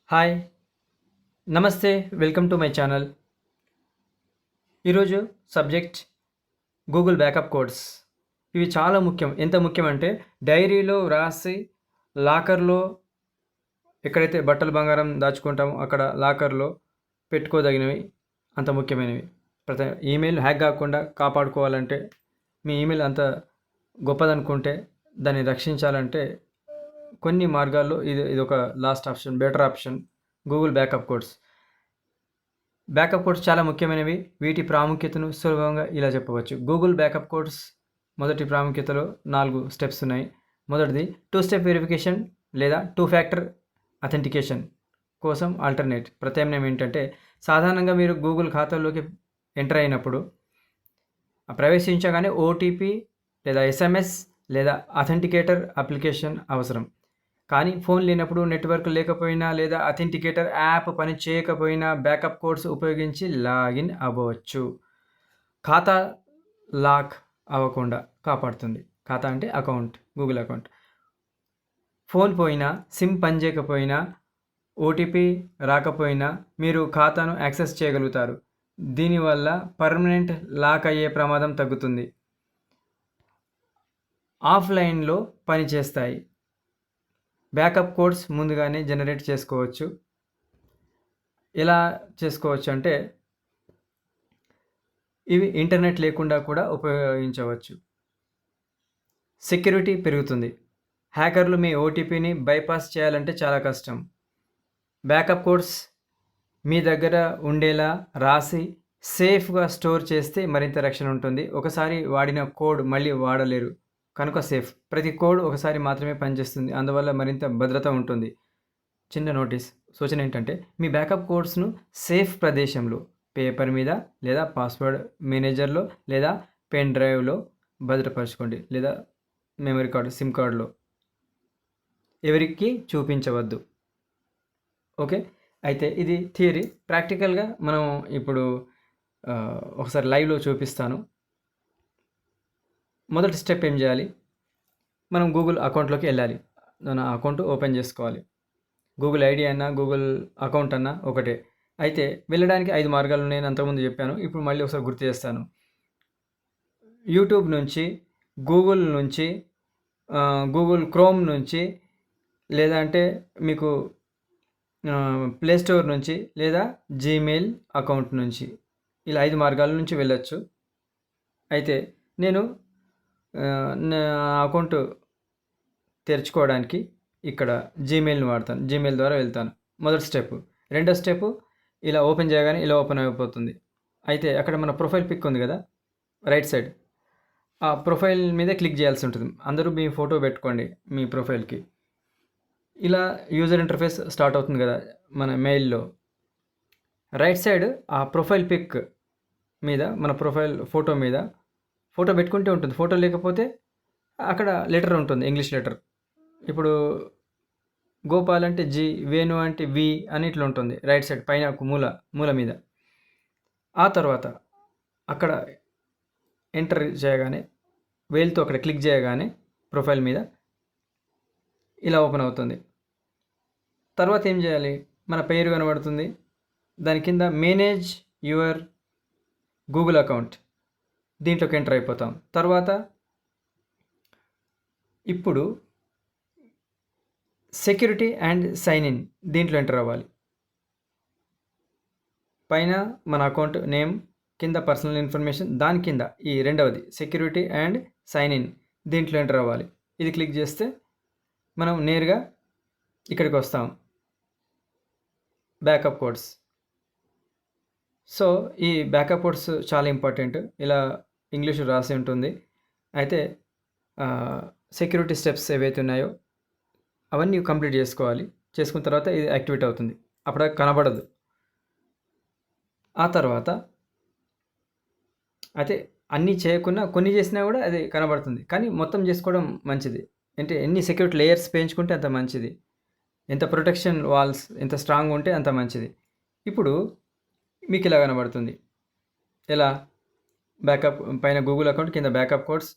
Hi! నమస్తే. Welcome to my channel. ఈరోజు subject Google backup codes. ఇవి చాలా ముఖ్యం. ఎంత ముఖ్యమంటే డైరీలో వ్రాసి లాకర్‌లో ఎక్కడైతే బట్టలు, బంగారం దాచుకుంటామో అక్కడ లాకర్‌లో పెట్టుకోదగినవి. అంత ముఖ్యమైనవి. ఈమెయిల్ హ్యాక్ కాకుండా కాపాడుకోవాలంటే, మీ ఈమెయిల్ అంత గొప్పదనుకుంటే, దాన్ని రక్షించాలంటే కొన్ని మార్గాల్లో ఇదొక last option, better option Google backup codes. Backup codes చాలా ముఖ్యమైనవి. వీటి ప్రాముఖ్యతను సులభంగా ఇలా చెప్పవచ్చు. గూగుల్ బ్యాకప్ కోడ్స్ మొదటి ప్రాముఖ్యతలో 4 స్టెప్స్ ఉన్నాయి. మొదటిది 2 స్టెప్ వెరిఫికేషన్ లేదా 2 ఫ్యాక్టర్ అథెంటికేషన్ కోసం ఆల్టర్నేట్. ప్రత్యామ్నాయం ఏంటంటే, సాధారణంగా మీరు గూగుల్ ఖాతాలోకి ఎంటర్ అయినప్పుడు ప్రవేశించగానే ఓటీపీ లేదా ఎస్ఎంఎస్ లేదా అథెంటికేటర్ అప్లికేషన్ అవసరం. కానీ ఫోన్ లేనప్పుడు, నెట్వర్క్ లేకపోయినా లేదా అథెంటికేటర్ యాప్ పని చేయకపోయినా బ్యాకప్ కోడ్స్ ఉపయోగించి లాగిన్ అవ్వవచ్చు. ఖాతా లాక్ అవ్వకుండా కాపాడుతుంది. ఖాతా అంటే అకౌంట్, గూగుల్ అకౌంట్. ఫోన్ పోయినా, సిమ్ పనిచేయకపోయినా, ఓటీపీ రాకపోయినా మీరు ఖాతాను యాక్సెస్ చేయగలుగుతారు. దీనివల్ల పర్మనెంట్ లాక్ అయ్యే ప్రమాదం తగ్గుతుంది. ఆఫ్లైన్లో పనిచేస్తాయి. బ్యాకప్ కోడ్స్ ముందుగానే జనరేట్ చేసుకోవచ్చు. ఎలా చేసుకోవచ్చు అంటే, ఇవి ఇంటర్నెట్ లేకుండా కూడా ఉపయోగించవచ్చు. సెక్యూరిటీ పెరుగుతుంది. హ్యాకర్లు మీ ఓటీపీని బైపాస్ చేయాలంటే చాలా కష్టం. బ్యాకప్ కోడ్స్ మీ దగ్గర ఉండేలా రాసి సేఫ్గా స్టోర్ చేస్తే మరింత రక్షణ ఉంటుంది. ఒకసారి వాడిన కోడ్ మళ్ళీ వాడలేరు కనుక సేఫ్. ప్రతి కోడ్ ఒకసారి మాత్రమే పనిచేస్తుంది. అందువల్ల మరింత భద్రత ఉంటుంది. చిన్న నోటీస్, సూచన ఏంటంటే, మీ బ్యాకప్ కోడ్స్ను సేఫ్ ప్రదేశంలో, పేపర్ మీద లేదా పాస్వర్డ్ మేనేజర్లో లేదా పెన్ డ్రైవ్లో భద్రపరచుకోండి. లేదా మెమరీ కార్డు, సిమ్ కార్డులో. ఎవరికి చూపించవద్దు. ఓకే. అయితే ఇది థియరీ. ప్రాక్టికల్గా మనం ఇప్పుడు ఒకసారి లైవ్లో చూపిస్తాను. మొదటి స్టెప్ ఏం చేయాలి? మనం గూగుల్ అకౌంట్లోకి వెళ్ళాలి. మన అకౌంట్ ఓపెన్ చేసుకోవాలి. గూగుల్ ఐడి అన్నా, గూగుల్ అకౌంట్ అన్నా ఒకటే. అయితే వెళ్ళడానికి 5 మార్గాలు నేను అంతకుముందు చెప్పాను. ఇప్పుడు మళ్ళీ ఒకసారి గుర్తు చేస్తాను. యూట్యూబ్ నుంచి, గూగుల్ నుంచి, గూగుల్ క్రోమ్ నుంచి, లేదా అంటే మీకు ప్లే స్టోర్ నుంచి, లేదా జీమెయిల్ అకౌంట్ నుంచి, ఇలా 5 మార్గాల నుంచి వెళ్ళొచ్చు. అయితే నేను నా అకౌంట్ తెరుచుకోవడానికి ఇక్కడ జీమెయిల్ని వాడతాను. జీమెయిల్ ద్వారా వెళ్తాను. మొదటి స్టెప్. రెండో స్టెప్, ఇలా ఓపెన్ చేయగానే ఇలా ఓపెన్ అయిపోతుంది. అయితే అక్కడ మన ప్రొఫైల్ పిక్ ఉంది కదా, రైట్ సైడ్. ఆ ప్రొఫైల్ మీద క్లిక్ చేయాల్సి ఉంటుంది. అందరూ మీ ఫోటో పెట్టుకోండి మీ ప్రొఫైల్కి. ఇలా యూజర్ ఇంటర్ఫేస్ స్టార్ట్ అవుతుంది కదా మన మెయిల్లో. రైట్ సైడ్ ఆ ప్రొఫైల్ పిక్ మీద, మన ప్రొఫైల్ ఫోటో మీద ఫోటో పెట్టుకుంటే ఉంటుంది. ఫోటో లేకపోతే అక్కడ లెటర్ ఉంటుంది, ఇంగ్లీష్ లెటర్. ఇప్పుడు గోపాల్ అంటే జి, వేణు అంటే వి అని ఇట్లా ఉంటుంది రైట్ సైడ్ పైన మూల మీద. ఆ తర్వాత అక్కడ ఎంటర్ చేయగానే, వేలుతో అక్కడ క్లిక్ చేయగానే ప్రొఫైల్ మీద ఇలా ఓపెన్ అవుతుంది. తర్వాత ఏం చేయాలి? మన పేరు కనబడుతుంది. దాని కింద మేనేజ్ యువర్ గూగుల్ అకౌంట్, దీంట్లోకి ఎంటర్ అయిపోతాం. తర్వాత ఇప్పుడు సెక్యూరిటీ అండ్ సైన్ ఇన్, దీంట్లో ఎంటర్ అవ్వాలి. పైన మన అకౌంట్ నేమ్, కింద పర్సనల్ ఇన్ఫర్మేషన్, దాని కింద ఈ రెండవది సెక్యూరిటీ అండ్ సైన్ ఇన్, దీంట్లో ఎంటర్ అవ్వాలి. ఇది క్లిక్ చేస్తే మనం నేరుగా ఇక్కడికి వస్తాం. Backup codes. సో ఈ బ్యాకప్ కోడ్స్ చాలా ఇంపార్టెంట్. ఇలా ఇంగ్లీషు రాసి ఉంటుంది. అయితే సెక్యూరిటీ స్టెప్స్ ఏవైతే ఉన్నాయో అవన్నీ కంప్లీట్ చేసుకోవాలి. చేసుకున్న తర్వాత ఇది యాక్టివేట్ అవుతుంది. అప్పుడు కనబడదు. ఆ తర్వాత అయితే అన్నీ చేయకున్నా, కొన్ని చేసినా కూడా అది కనబడుతుంది. కానీ మొత్తం చేసుకోవడం మంచిది. అంటే ఎన్ని సెక్యూరిటీ లేయర్స్ పెంచుకుంటే అంత మంచిది. ఎంత ప్రొటెక్షన్ వాల్స్ ఎంత స్ట్రాంగ్ ఉంటే అంత మంచిది. ఇప్పుడు మీకు ఇలా కనబడుతుంది. ఎలా? బ్యాకప్ పైన గూగుల్ అకౌంట్, కింద బ్యాకప్ కోడ్స్.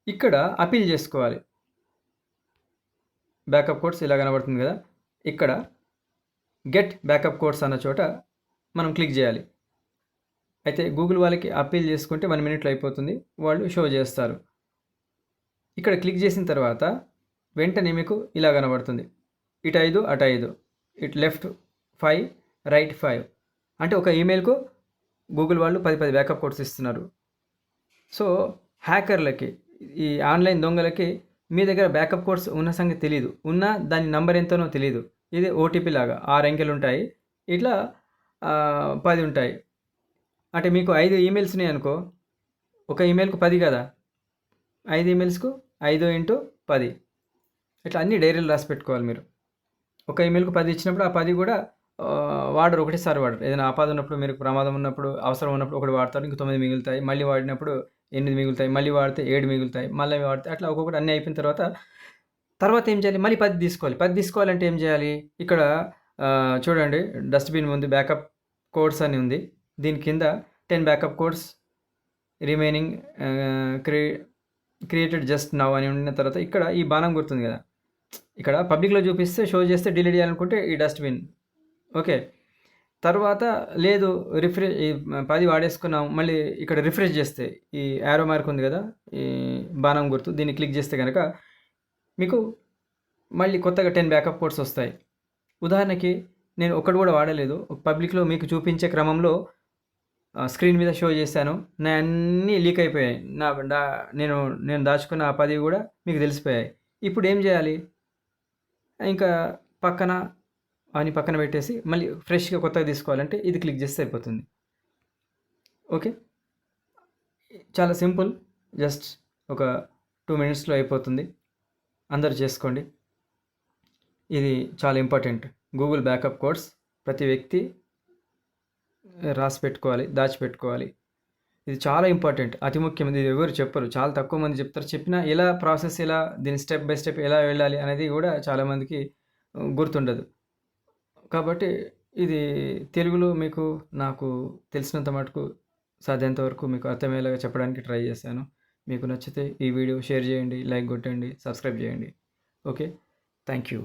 ఇక్కడ అపీల్ చేసుకోవాలి. బ్యాకప్ కోడ్స్ ఇలా కనబడుతుంది కదా, ఇక్కడ గెట్ బ్యాకప్ కోడ్స్ అన్న చోట మనం క్లిక్ చేయాలి. అయితే గూగుల్ వాళ్ళకి అప్పీల్ చేసుకుంటే 1 మినిట్లో అయిపోతుంది. వాళ్ళు షో చేస్తారు. ఇక్కడ క్లిక్ చేసిన తర్వాత వెంటనే మీకు ఇలా కనబడుతుంది. ఇటు 5 అటు 5, ఇటు లెఫ్ట్ 5 రైట్ 5. అంటే ఒక ఈమెయిల్కు గూగుల్ వాళ్ళు 10 బ్యాకప్ కోడ్స్ ఇస్తున్నారు. సో హ్యాకర్లకి, ఈ ఆన్లైన్ దొంగలకి మీ దగ్గర బ్యాకప్ కోడ్స్ ఉన్న సంగతి తెలీదు. ఉన్న దాని నంబర్ ఎంతనో తెలీదు. ఇది ఓటీపీ లాగా 6 అంకెలు ఉంటాయి. ఇట్లా 10 ఉంటాయి. అంటే మీకు 5 ఈమెయిల్స్ ఉన్నాయి అనుకో, ఒక ఈమెయిల్కు 10 కదా, 5 ఈమెయిల్స్కు 5 × 10. ఇట్లా అన్ని డైరీలు రాసి పెట్టుకోవాలి మీరు. ఒక ఈమెయిల్కు 10 ఇచ్చినప్పుడు ఆ 10 కూడా వాడరు, ఒకటేసారి వాడరు. ఏదైనా ఆపద ఉన్నప్పుడు, మీరు ప్రమాదం ఉన్నప్పుడు, అవసరం ఉన్నప్పుడు ఒకటి వాడతారు, ఇంక 9 మిగులుతాయి. మళ్ళీ వాడినప్పుడు 8 మిగులుతాయి, మళ్ళీ వాడితే 7 మిగులుతాయి, మళ్ళీ వాడితే అట్లా ఒక్కొక్కటి అన్నీ అయిపోయిన తర్వాత ఏం చేయాలి? మళ్ళీ 10 తీసుకోవాలి. 10 తీసుకోవాలంటే ఏం చేయాలి? ఇక్కడ చూడండి, డస్ట్బిన్ ఉంది, బ్యాకప్ కోడ్స్ అని ఉంది. దీని కింద 10 backup codes remaining created just now అని ఉన్న తర్వాత ఇక్కడ ఈ బాణం గుర్తుంది కదా, ఇక్కడ పబ్లిక్లో చూపిస్తే, షో చేస్తే డిలీట్ చేయాలనుకుంటే ఈ డస్ట్బిన్. ఓకే, తర్వాత లేదు ఈ 10 వాడేసుకున్నాం, మళ్ళీ ఇక్కడ రిఫ్రెష్ చేస్తే ఈ యారో మార్క్ ఉంది కదా, ఈ బాణం గుర్తు, దీన్ని క్లిక్ చేస్తే కనుక మీకు మళ్ళీ కొత్తగా 10 బ్యాకప్ కోడ్స్ వస్తాయి. ఉదాహరణకి నేను ఒక్కటి కూడా వాడలేదు, పబ్లిక్లో మీకు చూపించే క్రమంలో స్క్రీన్ మీద షో చేశాను, నా అన్నీ లీక్ అయిపోయాయి. నేను దాచుకున్న ఆ 10 కూడా మీకు తెలిసిపోయాయి. ఇప్పుడు ఏం చేయాలి? ఇంకా పక్కన పెట్టేసి మళ్ళీ ఫ్రెష్గా కొత్తగా తీసుకోవాలంటే ఇది క్లిక్ చేస్తే సరిపోతుంది. ఓకే, చాలా సింపుల్, జస్ట్ ఒక 2 మినిట్స్లో అయిపోతుంది. అందరూ చేసుకోండి. ఇది చాలా ఇంపార్టెంట్. గూగుల్ బ్యాకప్ కోడ్స్ ప్రతి వ్యక్తి రాసి పెట్టుకోవాలి, దాచిపెట్టుకోవాలి. ఇది చాలా ఇంపార్టెంట్, అతి ముఖ్యమైనది. ఇది ఎవరు చెప్పరు, చాలా తక్కువ మంది చెప్తారు. చెప్పినా ఎలా ప్రాసెస్, ఎలా దీని స్టెప్ బై స్టెప్ ఎలా వెళ్ళాలి అనేది కూడా చాలామందికి గుర్తుండదు. కాబట్టి ఇది తెలుగులో మీకు, నాకు తెలిసినంత మటుకు సాధ్యంత వరకు మీకు అర్థమయ్యేలాగా చెప్పడానికి ట్రై చేశాను. మీకు నచ్చితే ఈ వీడియో షేర్ చేయండి, లైక్ కొట్టండి, సబ్స్క్రైబ్ చేయండి. Okay, thank you.